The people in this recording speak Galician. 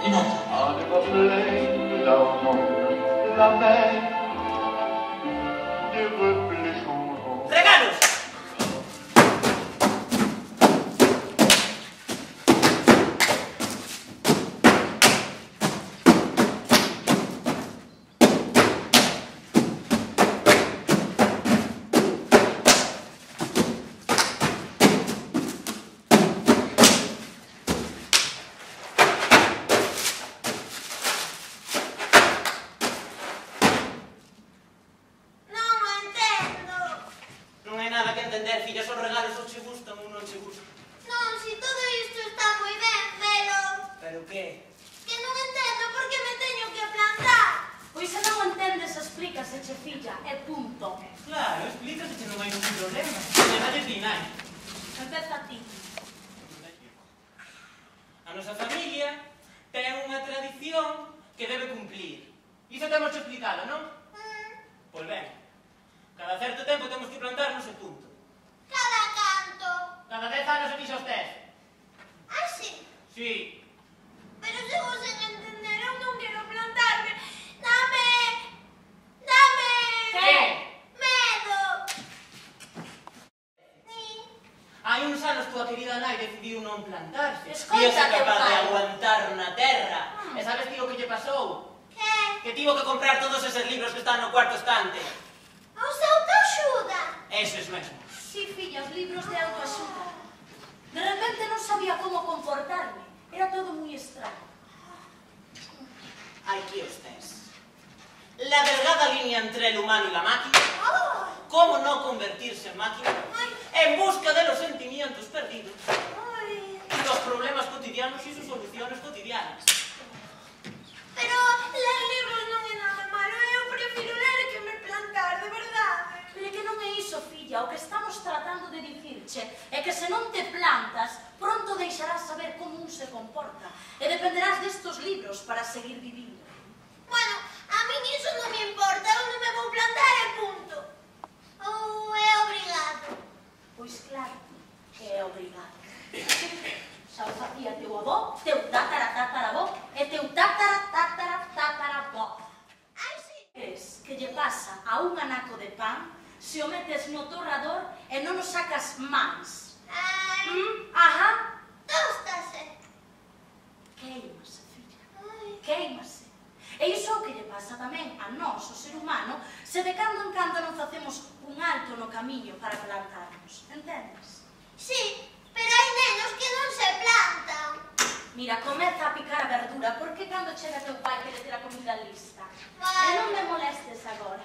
Allez, va plein, la monde, la mer, des reflets changeants. ¡Regalos! Nada que entender, filla, son regalos ou che gustan ou non che gustan. Non, si todo isto está moi ben, pero... Pero que? Que non entendo por que me teño que plantar. Pois se non entendes, explícase, che filla, e punto. Claro, explícase que non hai ningún problema. E nadie ti, nai. Empeza ti. A nosa familia ten unha tradición que debe cumplir. Iso temos que explicalo, non? Pois ben. Cada certo tempo temos que plantarnos e punto. Cada canto. Cada 10 anos e quixo os 10. Ah, sí? Sí. Pero sigo sen entender, eu non quero plantarme. Dame... Que? Medo. Sí. Hai uns anos tua querida nai decidiu non plantarse. Escoita, Tío capaz teu de pai. aguantar na terra. E sabes, tío, que lle pasou? Que? Que tivo que comprar todos eses libros que están no cuarto estante. Os de autoaxuda. Eses mesmo. Si, filla, os libros de autoaxuda. De repente non sabía como comportarme. Era todo moi extraño. Aquí os tes. La delgada línea entre el humano y la máquina. Oh. Cómo no convertirse en máquina. En busca de los sentimientos perdidos. Ay. Y los problemas cotidianos y sus soluciones cotidianas. Pero ler libros non é nada malo. Eu prefiro ler que me plantar, de verdade. Pero é que non é iso, filla. O que estamos tratando de dicirche é que se non te plantas, pronto deixarás saber como un se comporta e dependerás destos libros para seguir vivindo. Bueno, a min iso non me importa. Eu non me vou plantar e punto. Ou é obrigado. Pois claro que é obrigado. Xa o facía teu avó, teu tataratataraavó e teu tataratataratataraavó. Ai, sí. Es que lle pasa a un anaco de pan se o metes no torrador e non o sacas máis. Ai, Ajá. tóstase. Queimase, filla. Ai. Queimase. E iso é o que lle pasa tamén a nós, o ser humano, se de cando en cando non facemos un alto no camiño para plantarnos. Entendes? Sí, pero hai nenos que non se plantan. Mira, comeza a picar a verdura, porque cando chega teu pai quere ter a comida lista? Vale. E non me molestes agora.